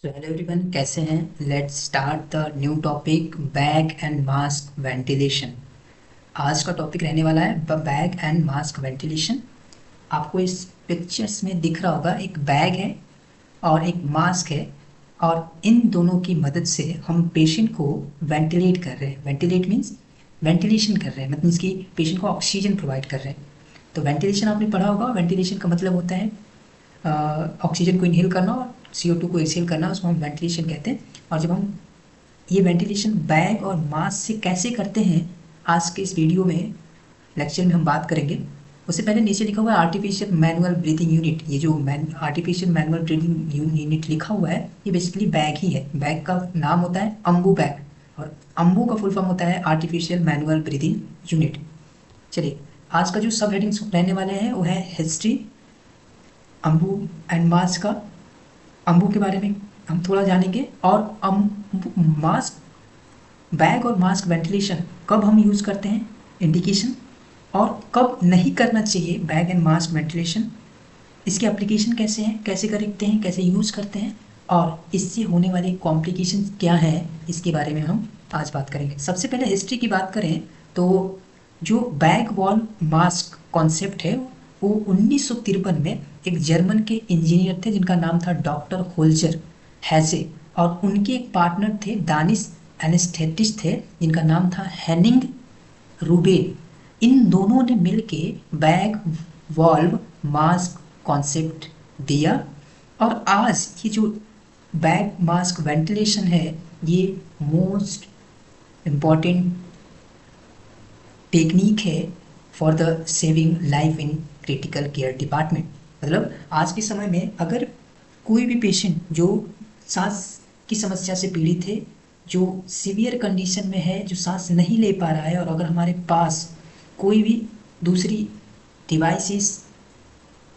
तो hello everyone, कैसे हैं। Let's start the new topic, bag and mask ventilation. आज का टॉपिक रहने वाला है बैग एंड मास्क वेंटिलेशन। आपको इस पिक्चर्स में दिख रहा होगा, एक बैग है और एक मास्क है, और इन दोनों की मदद से हम पेशेंट को वेंटिलेट कर रहे हैं। वेंटिलेट मीन्स वेंटिलेशन कर रहे हैं, मतलब कि पेशेंट को ऑक्सीजन प्रोवाइड कर रहे हैं। तो वेंटिलेशन आपने पढ़ा होगा। वेंटिलेशन का मतलब होता है ऑक्सीजन को इनहेल करना और CO2 को एक्सहेल करना, उसको हम वेंटिलेशन कहते हैं। और जब हम ये वेंटिलेशन बैग और मास्क से कैसे करते हैं, आज के इस वीडियो में लेक्चर में हम बात करेंगे। उससे पहले नीचे लिखा हुआ है आर्टिफिशियल मैनुअल ब्रीथिंग यूनिट। ये जो आर्टिफिशियल मैनुअल ब्रीथिंग यूनिट लिखा हुआ है, ये बेसिकली बैग ही है। बैग का नाम होता है अम्बू बैग, और अम्बू का फुल फॉर्म होता है आर्टिफिशियल मैनुअल ब्रीथिंग यूनिट। चलिए, आज का जो सब हेडिंग्स रहने वाले हैं वो है हिस्ट्री अम्बू एंड मास्क का। अम्बू के बारे में हम थोड़ा जानेंगे, और मास्क बैग और मास्क वेंटिलेशन कब हम यूज़ करते हैं, इंडिकेशन, और कब नहीं करना चाहिए बैग एंड मास्क वेंटिलेशन। इसके एप्लीकेशन कैसे हैं, कैसे करते हैं, कैसे यूज़ करते हैं, और इससे होने वाले कॉम्प्लिकेशन क्या है, इसके बारे में हम आज बात करेंगे। सबसे पहले हिस्ट्री की बात करें तो जो बैग वॉल मास्क कॉन्सेप्ट है वो 1953 में एक जर्मन के इंजीनियर थे जिनका नाम था डॉक्टर होल्जर हैजे, और उनके एक पार्टनर थे, दानिश एनेस्थेटिस्ट थे जिनका नाम था हेनिंग रूबेन। इन दोनों ने मिलके बैग वॉल्व मास्क कॉन्सेप्ट दिया, और आज ये जो बैग मास्क वेंटिलेशन है, ये मोस्ट इम्पॉर्टेंट टेक्निक है for the saving life in critical care department. मतलब आज के समय में अगर कोई भी पेशेंट जो सांस की समस्या से पीड़ित है, जो सीवियर कंडीशन में है, जो सांस नहीं ले पा रहा है, और अगर हमारे पास कोई भी दूसरी डिवाइसेस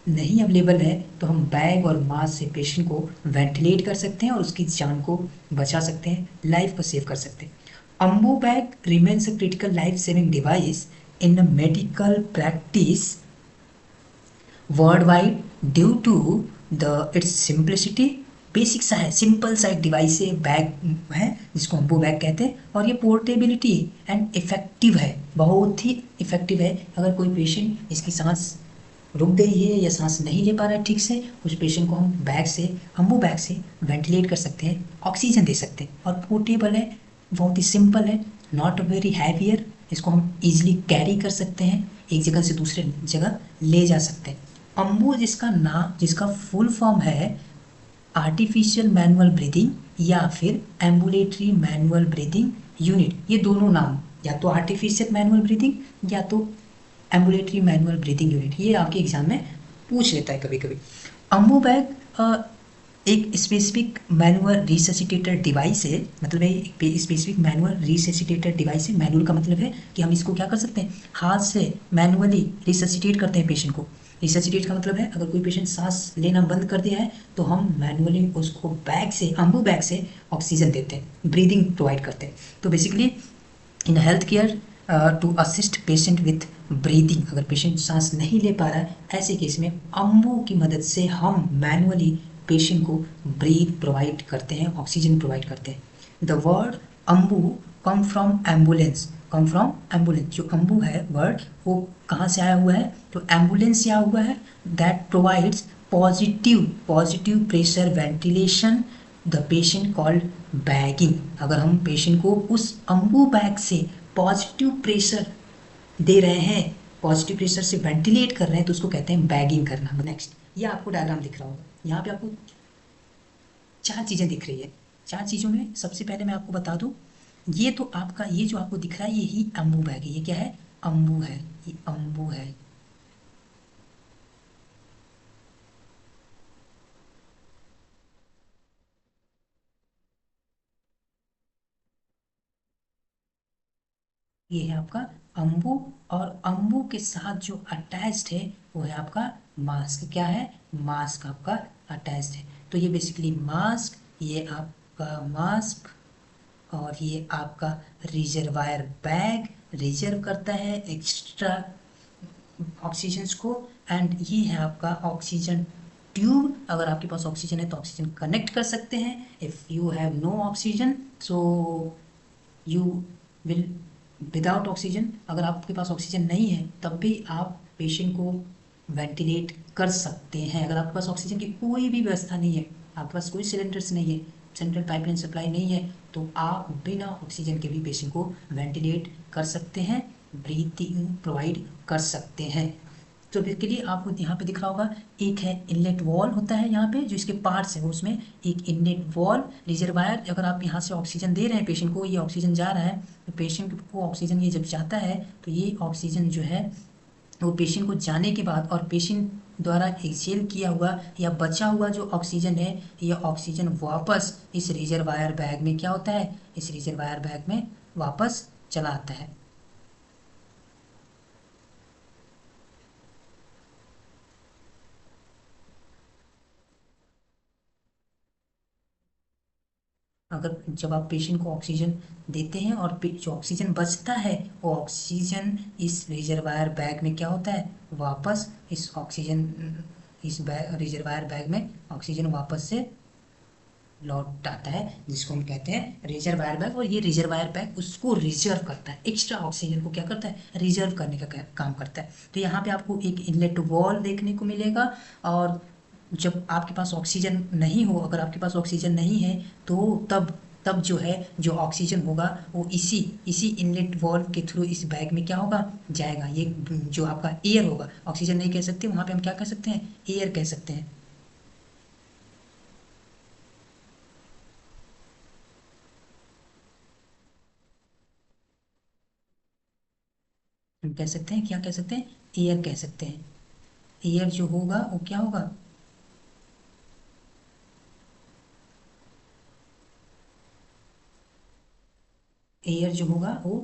नहीं अवेलेबल है, तो हम बैग और मास्क से पेशेंट को वेंटिलेट कर सकते हैं और उसकी जान को बचा सकते हैं, लाइफ को सेव कर सकते हैं। Ambu bag remains a critical life saving device in medical practice world wide due to the its simplicity. Basic सा है, सिंपल सा एक डिवाइस है, बैग है जिसको अम्बू बैग कहते हैं, और ये पोर्टेबिलिटी एंड इफेक्टिव है, बहुत ही इफेक्टिव है। अगर कोई पेशेंट इसकी सांस रुक गई है या सांस नहीं ले पा रहा है ठीक से, उस पेशेंट को हम बैग से, अम्बू बैग से वेंटिलेट कर सकते हैं, ऑक्सीजन दे सकते हैं। और पोर्टेबल है, बहुत ही सिंपल है, नॉट वेरी हैवियर। इसको हम इजीली कैरी कर सकते हैं, एक जगह से दूसरे जगह ले जा सकते हैं। अम्बू जिसका नाम, जिसका फुल फॉर्म है आर्टिफिशियल मैनुअल ब्रीदिंग या फिर एम्बुलेटरी मैनुअल ब्रीदिंग यूनिट, ये दोनों नाम, या तो आर्टिफिशियल मैनुअल ब्रीदिंग या तो एम्बुलेटरी मैनुअल ब्रीदिंग यूनिट, ये आपके एग्जाम में पूछ लेता है कभी कभी। अम्बू बैग एक स्पेसिफिक मैनुअल रिससिटेटर डिवाइस है, मतलब एक स्पेसिफिक मैनुअल रिससिटेटर डिवाइस है। मैनुअल का मतलब है कि हम इसको क्या कर सकते हैं, हाथ से मैनुअली रिससिटेट करते हैं पेशेंट को। रिससिटेट का मतलब है अगर कोई पेशेंट सांस लेना बंद कर दिया है तो हम मैनुअली उसको बैग से, अम्बू बैग से ऑक्सीजन देते हैं, ब्रीदिंग प्रोवाइड करते हैं। तो basically in health care to assist patient with breathing, अगर पेशेंट सांस नहीं ले पा रहा है, ऐसे केस में अम्बू की मदद से हम मैनुअली पेशेंट को ब्रीथ प्रोवाइड करते हैं, ऑक्सीजन प्रोवाइड करते हैं। The word Ambu come from ambulance, come from ambulance. जो अम्बू है वर्ड, वो कहाँ से आया हुआ है, तो एम्बुलेंस से आया हुआ है। That provides positive pressure ventilation the patient called bagging. अगर हम पेशेंट को उस अम्बू बैग से पॉजिटिव प्रेशर दे रहे हैं, पॉजिटिव प्रेशर से वेंटिलेट कर रहे हैं, तो उसको कहते हैं बैगिंग करना। नेक्स्ट, ये आपको डायग्राम दिख रहा होगा, यहाँ पे आपको चार चीज़ें दिख रही है। चार चीज़ों में सबसे पहले मैं आपको बता दूं, ये तो आपका, ये जो आपको दिख रहा है यही अम्बू बैग है। ये क्या है, अम्बू है, ये अम्बू है। ये है आपका अम्बू, और अम्बू के साथ जो अटैच्ड है वो है आपका मास्क। क्या है, मास्क आपका अटैच्ड है। तो ये बेसिकली मास्क, ये आपका मास्क, और ये आपका रिजर्वायर बैग रिजर्व करता है एक्स्ट्रा ऑक्सीजन को, एंड ये है आपका ऑक्सीजन ट्यूब, अगर आपके पास ऑक्सीजन है तो ऑक्सीजन कनेक्ट कर सकते हैं। If you have no oxygen so you will without oxygen, अगर आपके पास ऑक्सीजन नहीं है तब भी आप पेशेंट को वेंटिलेट कर सकते हैं। अगर आपके पास ऑक्सीजन की कोई भी व्यवस्था नहीं है, आपके पास कोई सिलेंडर्स नहीं है, सेंट्रल पाइपलाइन सप्लाई नहीं है, तो आप बिना ऑक्सीजन के भी पेशेंट को वेंटिलेट कर सकते हैं, ब्रीथिंग प्रोवाइड कर सकते हैं। तो इसके लिए आपको यहाँ पे दिख रहा होगा, एक है इनलेट वॉल होता है यहाँ पे, जो इसके पार्ट्स है वो, उसमें एक इनलेट वॉल, रिजर्वायर, अगर आप यहाँ से ऑक्सीजन दे रहे हैं पेशेंट को, ये ऑक्सीजन जा रहा है, तो पेशेंट को ऑक्सीजन ये जब जाता है तो ये ऑक्सीजन जो है वो पेशेंट को जाने के बाद और पेशेंट द्वारा एक्सहेल किया हुआ या बचा हुआ जो ऑक्सीजन है, यह ऑक्सीजन वापस इस रिजर्वायर बैग में क्या होता है, इस रिजर्वायर बैग में वापस चला आता है। अगर जब आप पेशेंट को ऑक्सीजन देते हैं और जो ऑक्सीजन बचता है वो ऑक्सीजन इस रिजर्वायर बैग में क्या होता है, वापस इस ऑक्सीजन इस बैग रिजर्वायर बैग में ऑक्सीजन वापस से लौट आता है, जिसको हम कहते हैं रिजर्वायर बैग। और ये रिजर्वायर बैग उसको रिजर्व करता है, एक्स्ट्रा ऑक्सीजन को क्या करता है, रिजर्व करने का काम करता है। तो यहाँ पे आपको एक इनलेट वॉल देखने को मिलेगा। और जब आपके पास ऑक्सीजन नहीं हो, अगर आपके पास ऑक्सीजन नहीं है तो तब तब जो है जो ऑक्सीजन होगा वो इसी इसी इनलेट वॉल्व के थ्रू इस बैग में क्या होगा, जाएगा। ये जो आपका एयर होगा, ऑक्सीजन नहीं कह सकते वहाँ पे, हम क्या कह सकते हैं, एयर कह सकते हैं। हम कह सकते हैं, क्या कह सकते हैं, एयर कह सकते हैं। एयर जो होगा वो क्या होगा, एयर जो होगा वो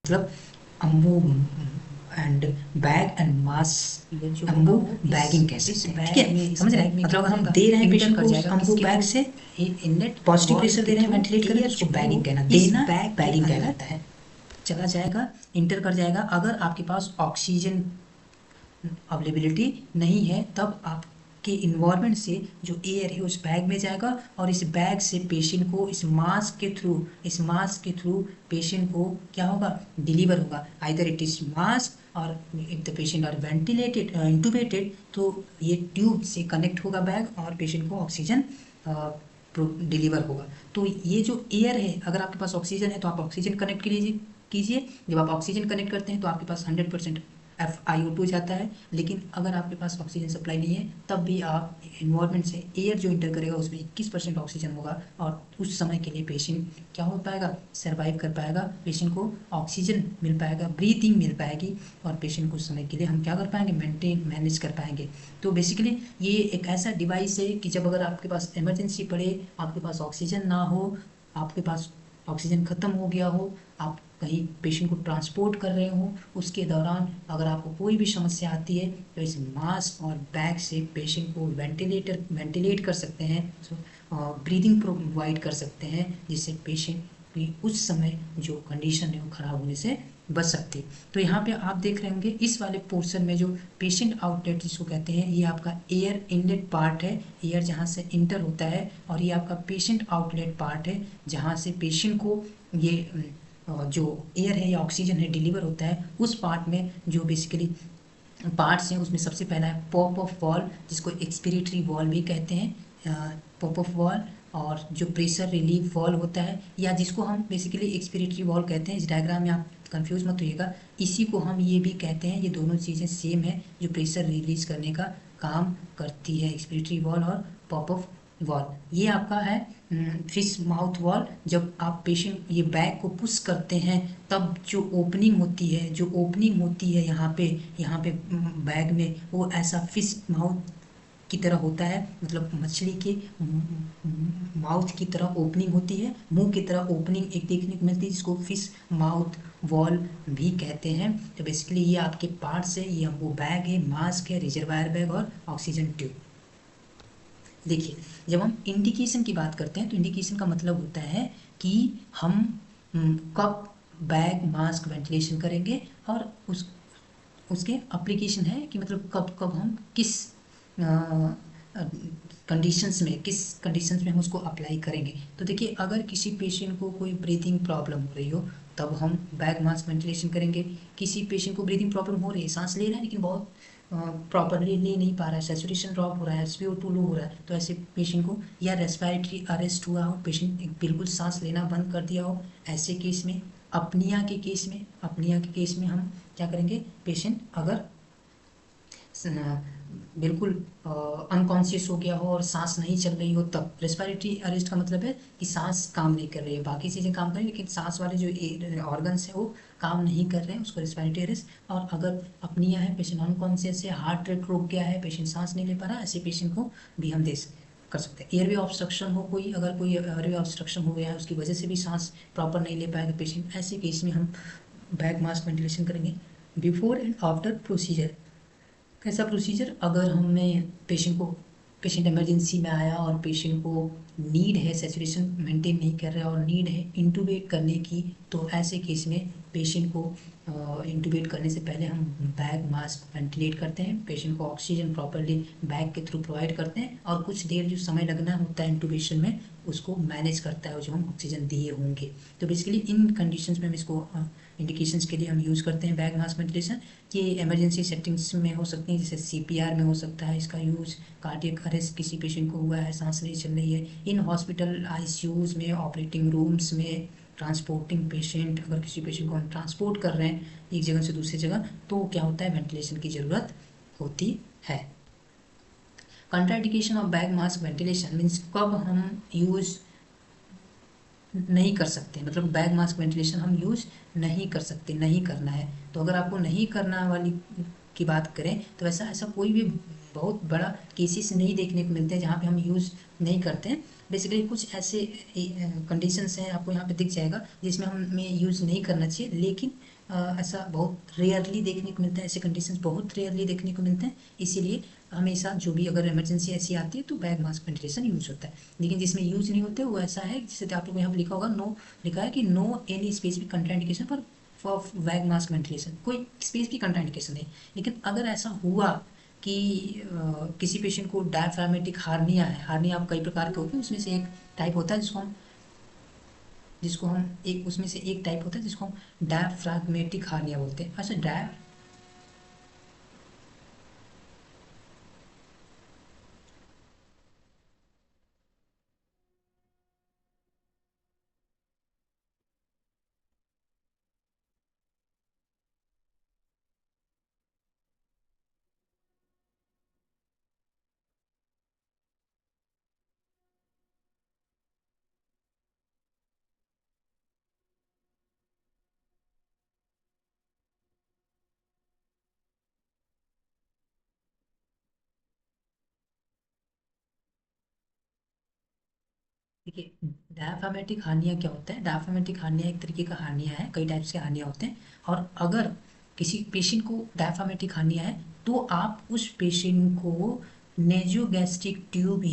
मतलब Ambu and bag and mass, Ambu bagging कह सकते हैं, ठीक है, समझ रहे हैं। मतलब अगर हम दे रहे हैं पेशेंट को अम्बू बैग से इनलेट पॉजिटिव प्रेशर दे रहे हैं वेंटिलेट करें, उसको बैगिंग कहना, देना बैगिंग कहलाता है। चला जाएगा, इंटर कर जाएगा। अगर आपके पास ऑक्सीजन अवेलेबिलिटी नहीं है तब आपके इन्वायरमेंट से जो एयर है उस बैग में जाएगा और इस बैग से पेशेंट को इस मास्क के थ्रू पेशेंट को क्या होगा, डिलीवर होगा। आइदर इट इज मास्क और if the patient are ventilated intubated तो ये ट्यूब से कनेक्ट होगा बैग और पेशेंट को ऑक्सीजन डिलीवर होगा। तो ये जो एयर है, अगर आपके पास ऑक्सीजन है तो आप ऑक्सीजन कनेक्ट कीजिए। जब आप ऑक्सीजन कनेक्ट करते हैं तो आपके पास 100% FiO2 जाता है। लेकिन अगर आपके पास ऑक्सीजन सप्लाई नहीं है तब भी आप इन्वायरमेंट से एयर जो इंटर करेगा उसमें 21% ऑक्सीजन होगा और उस समय के लिए पेशेंट क्या हो पाएगा, सर्वाइव कर पाएगा, पेशेंट को ऑक्सीजन मिल पाएगा, ब्रीथिंग मिल पाएगी और पेशेंट को उस समय के लिए हम क्या कर पाएंगे, मैनेज कर पाएंगे। तो बेसिकली ये एक ऐसा डिवाइस है कि जब अगर आपके पास इमरजेंसी पड़े, आपके पास ऑक्सीजन ना हो, आपके पास ऑक्सीजन ख़त्म हो गया हो, आप कहीं पेशेंट को ट्रांसपोर्ट कर रहे हो, उसके दौरान अगर आपको कोई भी समस्या आती है तो इस मास्क और बैग से पेशेंट को वेंटिलेट कर सकते हैं, ब्रीदिंग प्रोवाइड कर सकते हैं, जिससे पेशेंट की उस समय जो कंडीशन है वो ख़राब होने से बच सकती है। तो यहाँ पे आप देख रहे होंगे इस वाले पोर्शन में जो पेशेंट आउटलेट जिसको कहते हैं, ये आपका एयर इनलेट पार्ट है, एयर जहाँ से इंटर होता है, और ये आपका पेशेंट आउटलेट पार्ट है जहाँ से पेशेंट को ये जो एयर है या ऑक्सीजन है डिलीवर होता है। उस पार्ट में जो बेसिकली पार्ट्स हैं उसमें सबसे पहला है पॉप ऑफ वॉल, जिसको एक्सपिरेटरी वॉल भी कहते हैं, पॉप ऑफ वॉल, और जो प्रेशर रिलीफ वॉल होता है या जिसको हम बेसिकली एक्सपिरेटरी वॉल कहते हैं। इस डायग्राम में आप कंफ्यूज मत होइएगा, इसी को हम ये भी कहते हैं। ये दोनों चीज़ें सेम है, जो प्रेशर रिलीज करने का काम करती है, एक्सपिरेटरी वॉल और पॉप ऑफ वॉल। ये आपका है फिश माउथ वॉल। जब आप पेशेंट ये बैग को पुश करते हैं तब जो ओपनिंग होती है यहाँ पे बैग में, वो ऐसा फिश माउथ की तरह होता है, मतलब मछली के माउथ की तरह ओपनिंग होती है, मुंह की तरह ओपनिंग एक देखने को मिलती है, जिसको फिश माउथ वॉल भी कहते हैं। तो बेसिकली ये आपके पार्ट्स है, ये वो बैग है, मास्क है, रिजर्वायर बैग और ऑक्सीजन ट्यूब। देखिए, जब हम इंडिकेशन की बात करते हैं तो इंडिकेशन का मतलब होता है कि हम कब बैग मास्क वेंटिलेशन करेंगे, और उसके एप्लीकेशन है कि मतलब कब कब हम किस कंडीशंस में हम उसको अप्लाई करेंगे। तो देखिए, अगर किसी पेशेंट को कोई ब्रीथिंग प्रॉब्लम हो रही हो तब हम बैग मास्क वेंटिलेशन करेंगे। किसी पेशेंट को ब्रीथिंग प्रॉब्लम हो रही है, सांस ले रहा है लेकिन बहुत प्रॉपरली ले नहीं पा रहा है, सैचुरेशन ड्रॉप हो रहा है, SpO2 लो हो रहा है, तो ऐसे पेशेंट को, या रेस्पिरेटरी अरेस्ट हुआ हो, पेशेंट बिल्कुल सांस लेना बंद कर दिया हो, ऐसे केस में, अपनिया के केस में हम क्या करेंगे, पेशेंट अगर बिल्कुल अनकॉन्शियस हो गया हो और सांस नहीं चल रही हो, तब रेस्पिरेटरी अरेस्ट का मतलब है कि सांस काम नहीं कर रही है, बाकी चीज़ें काम कर रही है लेकिन सांस वाले जो ऑर्गन्स है वो काम नहीं कर रहे हैं, उसको रेस्पिरेटरी अरेस्ट। और अगर अपनिया है, पेशेंट अनकॉन्शियस है, हार्ट रेट रुक गया है, पेशेंट सांस नहीं ले पा रहा, ऐसे पेशेंट को भी हम कर सकते हैं। एयरवे ऑब्स्ट्रक्शन हो, अगर कोई एयरवे ऑब्स्ट्रक्शन हो गया है, उसकी वजह से भी सांस प्रॉपर नहीं ले पाएगा पेशेंट, ऐसे केस में हम बैक मास्क वेंटिलेशन करेंगे। बिफोर एंड आफ्टर प्रोसीजर, कैसा प्रोसीजर, अगर पेशेंट इमरजेंसी में आया और पेशेंट को नीड है, सैचुरेशन मेंटेन नहीं कर रहा है और नीड है इंटूबेट करने की, तो ऐसे केस में पेशेंट को इंटूबेट करने से पहले हम बैग मास्क वेंटिलेट करते हैं, पेशेंट को ऑक्सीजन प्रॉपरली बैग के थ्रू प्रोवाइड करते हैं, और कुछ देर जो समय लगना होता है इंटूबेशन में उसको मैनेज करता है जो हम ऑक्सीजन दिए होंगे। तो बेसिकली इन कंडीशंस में हम इसको इंडिकेशंस के लिए हम यूज़ करते हैं बैग मास्क वेंटिलेशन। ये इमरजेंसी सेटिंग्स में हो सकती हैं, जैसे CPR में हो सकता है इसका यूज़, कार्डियक अरेस्ट किसी पेशेंट को हुआ है, सांस नहीं चल रही है, इन हॉस्पिटल ICUs में, ऑपरेटिंग रूम्स में, ट्रांसपोर्टिंग पेशेंट, अगर किसी पेशेंट को हम ट्रांसपोर्ट कर रहे हैं एक जगह से दूसरी जगह, तो क्या होता है, वेंटिलेशन की ज़रूरत होती है। Contraindication of bag mask ventilation means कब हम यूज़ नहीं कर सकते, मतलब बैग मास्क वेंटिलेशन हम यूज़ नहीं कर सकते, नहीं करना है। तो अगर आपको नहीं करना वाली की बात करें तो ऐसा ऐसा कोई भी बहुत बड़ा केसेस नहीं देखने को मिलते हैं जहाँ पे हम यूज़ नहीं करते हैं। बेसिकली कुछ ऐसे कंडीशंस हैं, आपको यहाँ पे दिख जाएगा, जिसमें हमें यूज़ नहीं करना चाहिए, लेकिन ऐसा बहुत रेयरली देखने को मिलता है, ऐसे कंडीशंस बहुत रेयरली देखने को मिलते हैं। इसीलिए हमेशा जो भी अगर इमरजेंसी ऐसी आती है तो बैग मास्क वेंटिलेशन यूज़ होता है। लेकिन जिसमें यूज नहीं होते वो ऐसा है, जैसे आप लोग यहाँ पे लिखा होगा, नो, लिखा है कि no any specific contraindication for bag mask ventilation, कोई स्पेसिफिक कंट्राइंडिकेशन नहीं। लेकिन अगर ऐसा हुआ कि किसी पेशेंट को डायफ्रामेटिक हार्निया है, हार्निया आप कई प्रकार के होते हैं, उसमें से एक टाइप होता है जिसको हम एक उसमें से एक टाइप होता है जिसको हम डायफ्रागमेटिक हार्निया बोलते हैं। अच्छा, देखिए, डायफ्रामेटिक हार्निया क्या होता है, डायफ्रामेटिक हार्निया एक तरीके का हार्निया है, कई टाइप्स के हार्निया होते हैं। और अगर किसी पेशेंट को डायफ्रामेटिक हार्निया है तो आप उस पेशेंट को नेजोगैस्ट्रिक ट्यूब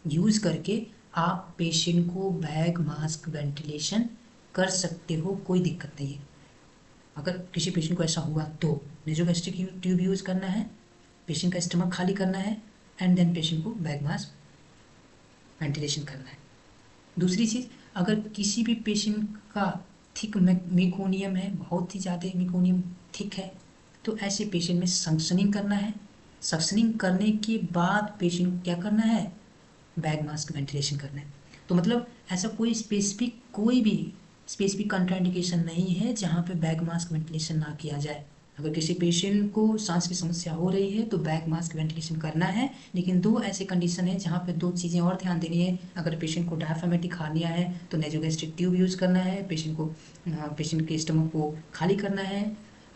यूज करके आप पेशेंट को बैग मास्क वेंटिलेशन कर सकते हो, कोई दिक्कत नहीं है। अगर किसी पेशेंट को ऐसा हुआ तो नेजोगैस्ट्रिक ट्यूब यूज करना है, पेशेंट का स्टमक खाली करना है, एंड देन पेशेंट को बैग मास्क वेंटिलेशन करना है। दूसरी चीज़, अगर किसी भी पेशेंट का थिक मेकोनियम है, बहुत ही ज़्यादा मेकोनियम थिक है, तो ऐसे पेशेंट में सक्शनिंग करना है। सक्शनिंग करने के बाद पेशेंट को क्या करना है, बैग मास्क वेंटिलेशन करना है। तो मतलब ऐसा कोई भी स्पेसिफिक कंट्राइंडिकेशन नहीं है जहाँ पे बैग मास्क वेंटिलेशन ना किया जाए। अगर किसी पेशेंट को सांस की समस्या हो रही है तो बैग मास्क वेंटिलेशन करना है, लेकिन दो ऐसे कंडीशन है जहाँ पे दो चीज़ें और ध्यान देनी है। अगर पेशेंट को डायफ्रामेटिक हार्निया है तो नेजोगैस्ट्रिक ट्यूब यूज़ करना है, पेशेंट के स्टमक को खाली करना है,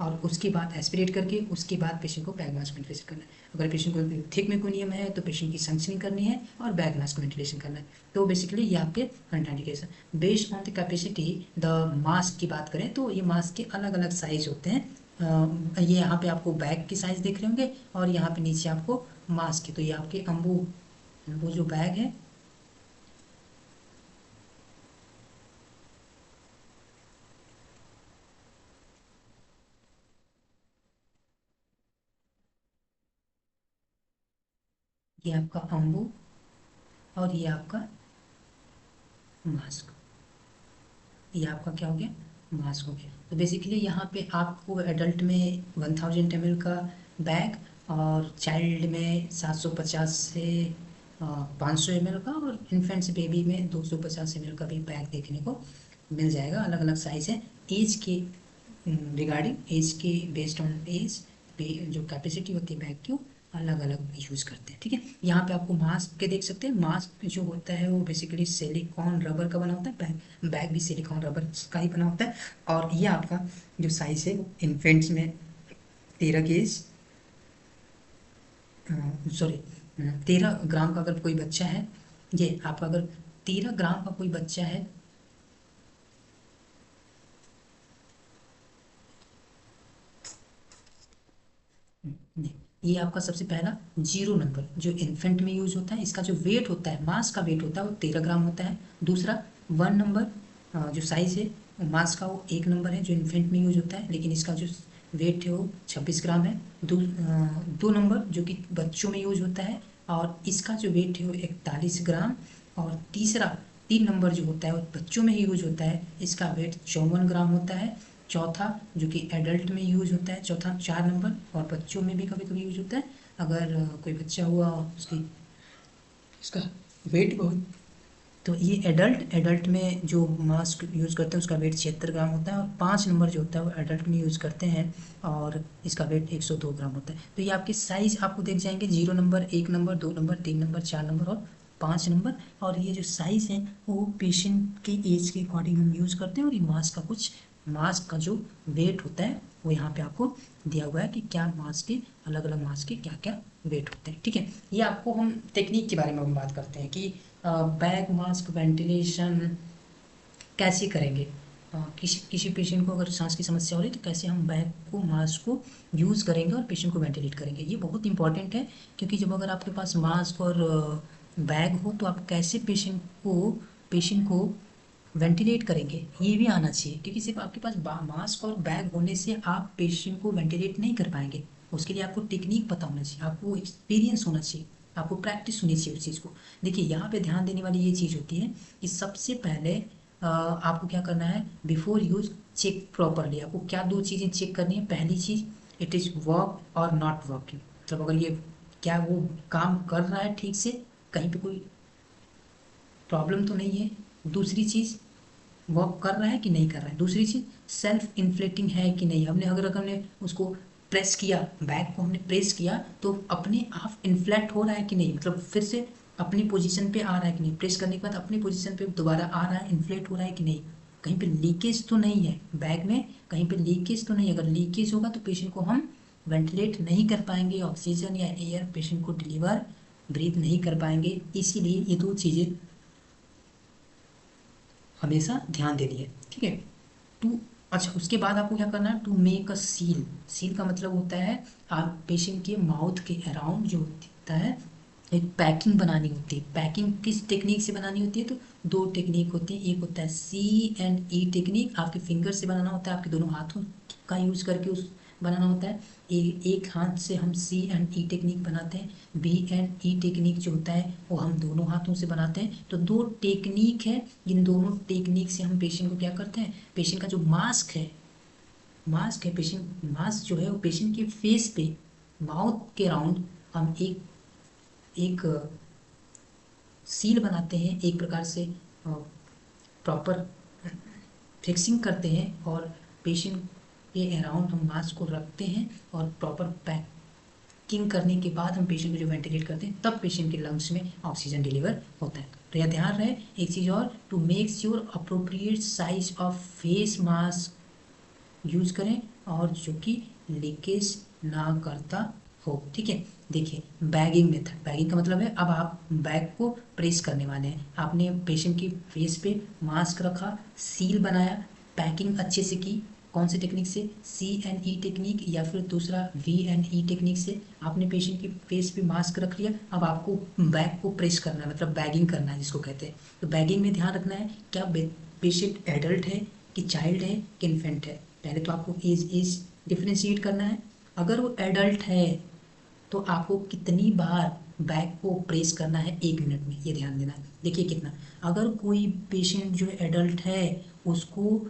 और उसके बाद एस्पिरेट करके उसके बाद पेशेंट को बैग मास्क वेंटिलेशन करना है। अगर पेशेंट को थिक मेकोनियम है तो पेशेंट की संक्शनिंग करनी है और बैग मास्क वेंटिलेशन करना है। तो बेसिकली ये आपके contraindication based on the capacity. The mask की बात करें तो ये मास्क के अलग अलग साइज होते हैं। ये यहाँ पे आपको बैग की साइज देख रहे होंगे और यहाँ पे नीचे आपको मास्क है। तो ये आपके वो जो बैग है, ये आपका अम्बू और ये आपका मास्क, ये आपका क्या हो गया, मास्क हो गया। तो बेसिकली यहाँ पे आपको एडल्ट में 1000 ml का बैग और चाइल्ड में 750 से 500 ml का, और इन्फेंट्स बेबी में 250 ml का भी बैग देखने को मिल जाएगा। अलग अलग साइज़ है एज के रिगार्डिंग, एज के बेस्ड ऑन एज जो कैपेसिटी होती है बैग की अलग अलग यूज़ करते हैं। ठीक है, यहाँ पे आपको मास्क के देख सकते हैं। मास्क जो होता है वो बेसिकली सिलिकॉन रबर का बना होता है, बैग भी सिलिकॉन रबर का ही बना होता है। और ये आपका जो साइज़ है इन्फेंट्स में 13 केज, सॉरी 13 ग्राम का अगर कोई बच्चा है, ये आपका अगर 13 ग्राम का कोई बच्चा है, नहीं, ये आपका सबसे पहला 0 नंबर जो इन्फेंट में यूज होता है, इसका जो वेट होता है, मास का वेट होता है वो 13 ग्राम होता है। दूसरा 1 नंबर जो साइज है मास का वो 1 नंबर है जो इन्फेंट में यूज होता है, लेकिन इसका जो वेट है वो 26 ग्राम है। 2 नंबर जो कि बच्चों में यूज होता है और इसका जो वेट है वो 41 ग्राम। और तीसरा 3 नंबर जो होता है वो बच्चों में ही यूज होता है, इसका वेट 54 ग्राम होता है। चौथा जो कि एडल्ट में यूज होता है, चौथा 4 नंबर, और बच्चों में भी कभी कभी यूज होता है। अगर कोई बच्चा हुआ उसकी उसका वेट बहुत, तो ये एडल्ट में जो मास्क यूज़ करते हैं उसका वेट 76 ग्राम होता है। और 5 नंबर जो होता है वो एडल्ट में यूज़ करते हैं और इसका वेट 102 ग्राम होता है। तो ये आपके साइज आपको देख जाएंगे, 0 number, 1 number, 2 number, 3 number, 4 number और 5 नंबर। और ये जो साइज़ है वो पेशेंट के एज के अकॉर्डिंग हम यूज़ करते हैं। और ये मास्क का जो वेट होता है वो यहाँ पे आपको दिया हुआ है कि क्या मास्क के, अलग अलग मास्क के क्या क्या वेट होते हैं। ठीक है, ये आपको हम टेक्निक के बारे में हम बात करते हैं कि बैग मास्क वेंटिलेशन कैसे करेंगे। किसी किसी पेशेंट को अगर सांस की समस्या हो रही है तो कैसे हम बैग को, मास्क को यूज़ करेंगे और पेशेंट को वेंटिलेट करेंगे, ये बहुत इंपॉर्टेंट है। क्योंकि जब अगर आपके पास मास्क और बैग हो तो आप कैसे पेशेंट को वेंटिलेट करेंगे ये भी आना चाहिए। क्योंकि सिर्फ आपके पास मास्क और बैग होने से आप पेशेंट को वेंटिलेट नहीं कर पाएंगे। उसके लिए आपको टेक्निक पता होना चाहिए, आपको एक्सपीरियंस होना चाहिए, आपको प्रैक्टिस होनी चाहिए उस चीज़ को। देखिए यहाँ पे ध्यान देने वाली ये चीज़ होती है कि सबसे पहले आपको क्या करना है, बिफोर यूज चेक प्रॉपरली। आपको क्या दो चीज़ें चेक करनी है। पहली चीज़, इट इज़ वर्क और नॉट वर्किंग, मतलब अगर ये क्या वो काम कर रहा है ठीक से, कहीं पे कोई प्रॉब्लम तो नहीं है। दूसरी चीज़, वर्क कर रहा है कि नहीं कर रहा है। दूसरी चीज़, सेल्फ इन्फ्लेटिंग है कि नहीं। हमने उसको प्रेस किया, बैग को हमने प्रेस किया तो अपने आप इन्फ्लेट हो रहा है कि नहीं, मतलब फिर से अपनी पोजीशन पे आ रहा है कि नहीं। प्रेस करने के बाद अपनी पोजीशन पे दोबारा आ रहा है, इन्फ्लेट हो रहा है कि नहीं। कहीं पे लीकेज तो नहीं है बैग में, कहीं पे लीकेज तो नहीं। अगर लीकेज होगा तो पेशेंट को हम वेंटिलेट नहीं कर पाएंगे, ऑक्सीजन या एयर पेशेंट को डिलीवर, ब्रीथ नहीं कर पाएंगे। इसीलिए ये दो चीज़ें हमेशा ध्यान देनी है। ठीक है, टू, अच्छा उसके बाद आपको क्या करना है, to make a seal. Seal का मतलब होता है आप पेशेंट के माउथ के अराउंड जो होता है एक पैकिंग बनानी होती है। पैकिंग किस टेक्निक से बनानी होती है, तो दो टेक्निक होती है। एक होता है C&E टेक्निक, आपके फिंगर से बनाना होता है, आपके दोनों हाथों का यूज करके उस बनाना होता है। एक हाथ से हम C&E टेक्निक बनाते हैं। B&E टेक्निक जो होता है वो हम दोनों हाथों से बनाते हैं। तो दो टेक्निक है, इन दोनों टेक्निक से हम पेशेंट को क्या करते हैं, पेशेंट का जो मास्क है पेशेंट, मास्क जो है वो पेशेंट के फेस पे, माउथ के राउंड हम एक एक सील बनाते हैं, एक प्रकार से प्रॉपर फिक्सिंग करते हैं और पेशेंट के अराउंड हम मास्क को रखते हैं और प्रॉपर पैकिंग करने के बाद हम पेशेंट को जो वेंटिलेट करते हैं तब पेशेंट के लंग्स में ऑक्सीजन डिलीवर होता है। तो यह ध्यान रहे। एक चीज़ और, to make sure appropriate size of face mask use करें और जो कि लीकेज ना करता हो। ठीक है, देखिए बैगिंग मेथड, बैगिंग का मतलब है अब आप बैग को प्रेस करने वाले हैं। आपने पेशेंट की फेस पे मास्क रखा, सील बनाया, पैकिंग अच्छे से की, कौन सी टेक्निक से, CNE टेक्निक या फिर दूसरा VNE टेक्निक से आपने पेशेंट की फेस पे मास्क रख लिया। अब आपको बैक को प्रेस करना है, मतलब बैगिंग करना है जिसको कहते हैं। तो बैगिंग में ध्यान रखना है क्या पेशेंट एडल्ट है कि चाइल्ड है कि इन्फेंट है। पहले तो आपको एज डिफ्रेंशिएट करना है। अगर वो एडल्ट है तो आपको कितनी बार बैक को प्रेस करना है 1 मिनट में, ये ध्यान देना है। देखिए कितना, अगर कोई पेशेंट जो एडल्ट है उसको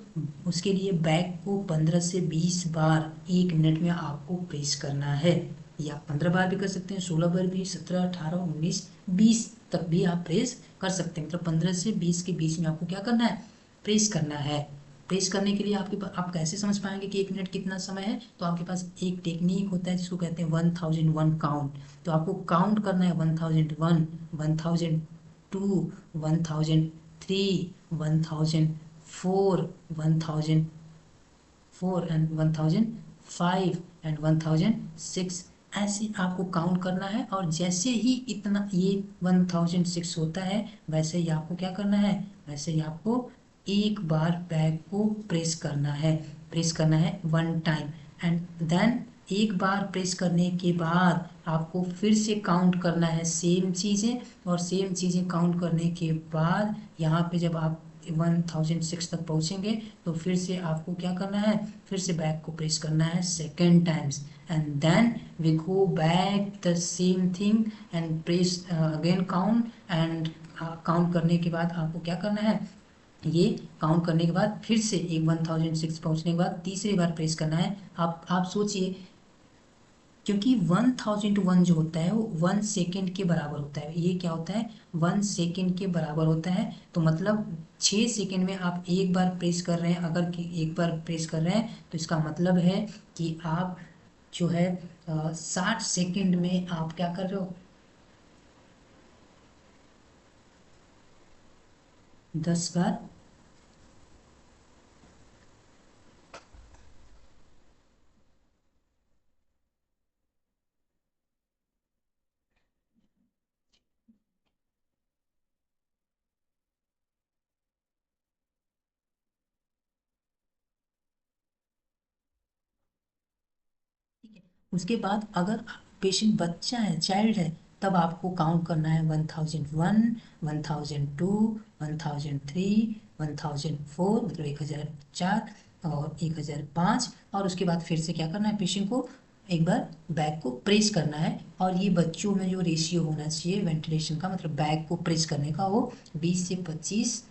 उसके लिए बैक को 15 से 20 बार 1 मिनट में आपको प्रेस करना है, या 15 बार भी कर सकते हैं, 16 बार भी, 17, 18, 19, 20 तक भी आप प्रेस कर सकते हैं। मतलब 15 से 20 के बीच में आपको क्या करना है, प्रेस करना है। प्रेस करने के लिए आपके पास, आप कैसे समझ पाएंगे कि 1 मिनट कितना समय है, तो आपके पास एक टेक्निक होता है जिसको कहते हैं 1001 काउंट। तो आपको काउंट करना है 1001, 1002, 1003, 1004, 1004 एंड 1005 एंड 1006। ऐसे आपको काउंट करना है, और जैसे ही इतना ये 1006 होता है वैसे ही आपको क्या करना है, वैसे ही आपको एक बार बैक को प्रेस करना है, प्रेस करना है 1 टाइम। एंड देन एक बार प्रेस करने के बाद आपको फिर से काउंट करना है सेम चीज़ें, और सेम चीज़ें काउंट करने के बाद यहाँ पे जब आप 1006 तक पहुँचेंगे तो फिर से आपको क्या करना है, फिर से बैक को प्रेस करना है 2 times. And then we go back the same thing and press again count. And count करने के बाद आपको क्या करना है, ये काउंट करने के बाद फिर से एक 1006 पहुंचने के बाद तीसरी बार प्रेस करना है। आप सोचिए, क्योंकि 1001 जो होता है वो 1 सेकेंड के बराबर होता है। ये क्या होता है, 1 सेकेंड के बराबर होता है। तो मतलब 6 सेकेंड में आप एक बार प्रेस कर रहे हैं, अगर एक बार प्रेस कर रहे हैं तो इसका मतलब है कि आप जो है 60 सेकेंड में आप क्या कर रहे हो, 10 बार। ठीक है, उसके बाद अगर पेशेंट बच्चा है, चाइल्ड है, तब आपको काउंट करना है 1001, 1002, 1003, 1004, मतलब 1004 और 1005। और उसके बाद फिर से क्या करना है, पेशेंट को एक बार बैक को प्रेस करना है। और ये बच्चों में जो रेशियो होना चाहिए वेंटिलेशन का, मतलब बैक को प्रेस करने का, वो 20 से 25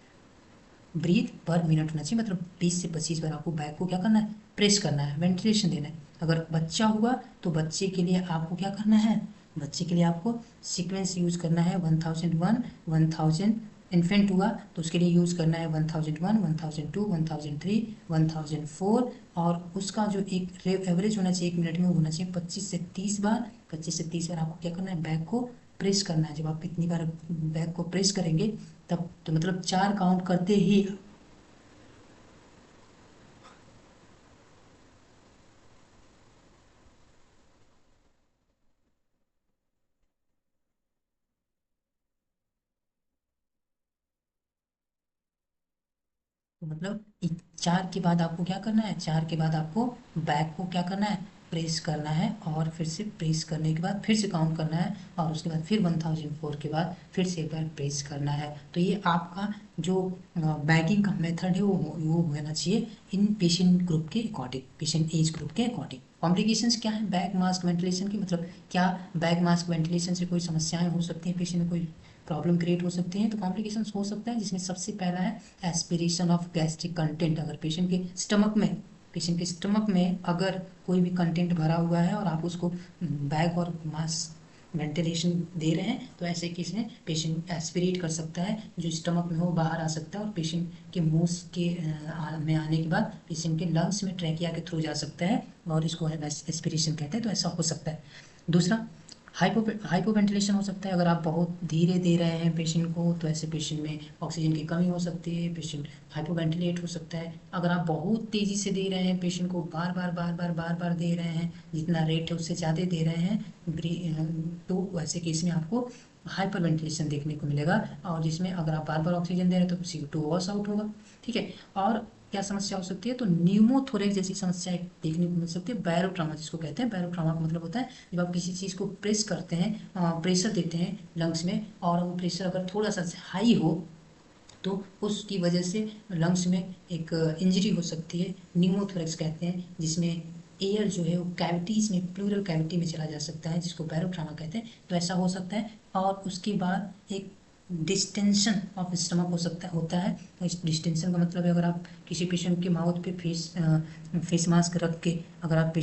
ब्रीथ पर मिनट होना चाहिए। मतलब 20 से 25 बार आपको बैक को क्या करना है, प्रेस करना है, वेंटिलेशन देना है। अगर बच्चा हुआ तो बच्चे के लिए आपको क्या करना है, बच्चे के लिए आपको सीक्वेंस यूज करना है 1001, 1000। इन्फेंट हुआ तो उसके लिए यूज करना है 1001, 1002, 1003, 1004। और उसका जो एक एवरेज होना चाहिए 1 मिनट में, वो होना चाहिए 25 से 30 बार। 25 से 30 बार आपको क्या करना है, बैक को प्रेस करना है। जब आप इतनी बार बैक को प्रेस करेंगे तब तो मतलब 4 काउंट करते ही, तो मतलब 4 के बाद आपको क्या करना है, 4 के बाद आपको बैक को क्या करना है, प्रेस करना है। और फिर से प्रेस करने के बाद फिर से काउंट करना है, और उसके बाद फिर 1004 के बाद फिर से एक बार प्रेस करना है। तो ये आपका जो बैगिंग का मेथड है वो होना चाहिए इन पेशेंट ग्रुप के अकॉर्डिंग, पेशेंट एज ग्रुप के अकॉर्डिंग। कॉम्प्लिकेशंस क्या है बैक मास्क वेंटिलेशन की, मतलब क्या बैक मास्क वेंटिलेशन से कोई समस्याएं हो सकती हैं, पेशेंट में कोई प्रॉब्लम क्रिएट हो सकती हैं। तो कॉम्प्लिकेशंस हो सकता है, जिसमें सबसे पहला है एस्पिरेशन ऑफ गैस्ट्रिक कंटेंट। अगर पेशेंट के स्टमक में अगर कोई भी कंटेंट भरा हुआ है और आप उसको बैग और मास्क वेंटिलेशन दे रहे हैं, तो ऐसे केस में पेशेंट एस्पिरेट कर सकता है, जो स्टमक में हो बाहर आ सकता है, और पेशेंट के मुंह के में आने के बाद पेशेंट के लंग्स में ट्रैकिया के थ्रू जा सकता है, और इसको एस्पिरेशन कहते हैं। तो ऐसा हो सकता है। दूसरा, हाइपोवेंटिलेशन हो सकता है। अगर आप बहुत धीरे दे रहे हैं पेशेंट को, तो ऐसे पेशेंट में ऑक्सीजन की कमी हो सकती है, पेशेंट हाइपोवेंटिलेट हो सकता है। अगर आप बहुत तेज़ी से दे रहे हैं पेशेंट को, बार बार बार बार बार बार दे रहे हैं, जितना रेट है उससे ज़्यादा दे रहे हैं, तो वैसे केस में आपको हाइपर वेंटिलेशन देखने को मिलेगा। और जिसमें अगर आप बार बार ऑक्सीजन दे रहे हैं तो CO2 वॉश आउट होगा। ठीक है। और क्या समस्या हो सकती है, तो न्यूमोथोरेक्स जैसी समस्याएं देखने को मिल सकती है। बैरोट्रामा जिसको कहते हैं, बैरोट्रामा का मतलब होता है जब आप किसी चीज़ को प्रेस करते हैं, प्रेशर देते हैं लंग्स में, और वो प्रेशर अगर थोड़ा सा हाई हो तो उसकी वजह से लंग्स में एक इंजरी हो सकती है, न्यूमोथोरेक्स कहते हैं, जिसमें एयर जो है वो कैविटीज़ में, प्लूरल कैविटी में चला जा सकता है, जिसको बैरोट्रामा कहते हैं। तो ऐसा हो सकता है। और उसके बाद एक डिस्टेंशन ऑफ स्टमक हो सकता होता है। तो इस डिस्टेंशन का मतलब है, अगर आप किसी पेशेंट के माउथ पे फेस मास्क रख के अगर आप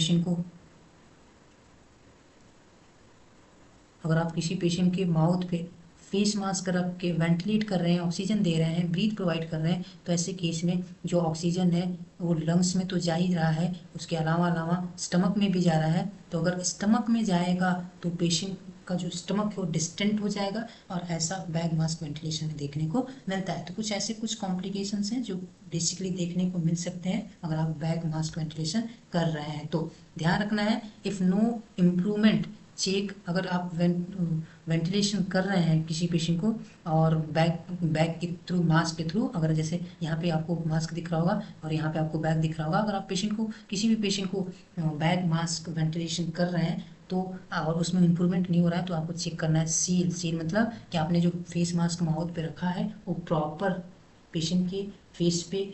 किसी पेशेंट के माउथ पे फेस मास्क रख के वेंटिलेट कर रहे हैं, ऑक्सीजन दे रहे हैं, ब्रीथ प्रोवाइड कर रहे हैं, तो ऐसे केस में जो ऑक्सीजन है वो लंग्स में तो जा ही रहा है, उसके अलावा अलावा स्टमक में भी जा रहा है। तो अगर स्टमक में जाएगा तो पेशेंट का जो स्टमक है वो डिस्टेंट हो जाएगा, और ऐसा बैग मास्क वेंटिलेशन में देखने को मिलता है। तो कुछ कॉम्प्लिकेशंस हैं जो बेसिकली देखने को मिल सकते हैं अगर आप बैग मास्क वेंटिलेशन कर रहे हैं। तो ध्यान रखना है, इफ़ नो इम्प्रूवमेंट चेक, अगर आप वेंटिलेशन कर रहे हैं किसी पेशेंट को और बैग के थ्रू, मास्क के थ्रू, अगर जैसे यहाँ पे आपको मास्क दिख रहा होगा और यहाँ पे आपको बैग दिख रहा होगा, अगर आप किसी भी पेशेंट को बैग मास्क वेंटिलेशन कर रहे हैं तो और उसमें इम्प्रूवमेंट नहीं हो रहा है, तो आपको चेक करना है सील मतलब कि आपने जो फेस मास्क माउथ पे रखा है वो प्रॉपर पेशेंट के फेस पे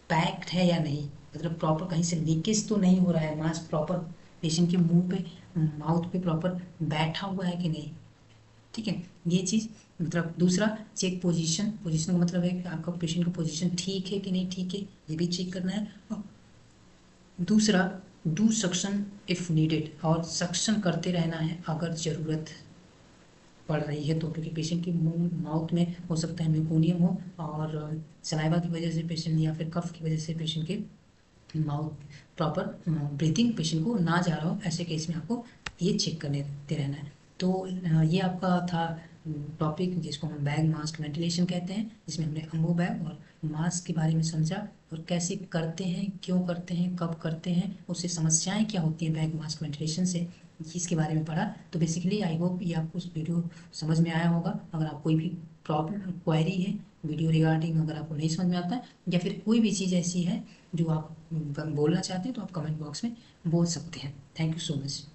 पैक्ड है या नहीं, मतलब प्रॉपर कहीं से लीकेज तो नहीं हो रहा है, मास्क प्रॉपर पेशेंट के मुंह पे, माउथ पे प्रॉपर बैठा हुआ है कि नहीं। ठीक है, ये चीज़ मतलब। दूसरा, चेक पोजीशन का मतलब है कि आपका पेशेंट का पोजीशन ठीक है कि नहीं ठीक है, ये भी चेक करना है। और दूसरा, डू सक्शन इफ़ नीडेड, और सक्शन करते रहना है अगर ज़रूरत पड़ रही है तो, क्योंकि पेशेंट के मुंह माउथ में हो सकता है म्यूकोनियम हो, और सलाइवा की वजह से पेशेंट, या फिर कफ की वजह से पेशेंट के माउथ प्रॉपर ब्रीथिंग पेशेंट को ना जा रहा हो, ऐसे केस में आपको ये चेक करने देते रहना है। तो ये आपका था टॉपिक जिसको हम बैग मास्क वेंटिलेशन कहते हैं, जिसमें हमने अम्बो बैग और मास्क के बारे में समझा, और कैसे करते हैं, क्यों करते हैं, कब करते हैं, उससे समस्याएं क्या होती हैं बैग मास्क वेंटिलेशन से, इसके बारे में पढ़ा। तो बेसिकली आई होप ये आपको इस वीडियो समझ में आया होगा। अगर आप कोई भी प्रॉब्लम क्वेरी है वीडियो रिगार्डिंग, अगर आपको नहीं समझ में आता है या फिर कोई भी चीज़ ऐसी है जो आप बोलना चाहते हैं, तो आप कमेंट बॉक्स में बोल सकते हैं। Thank you so much.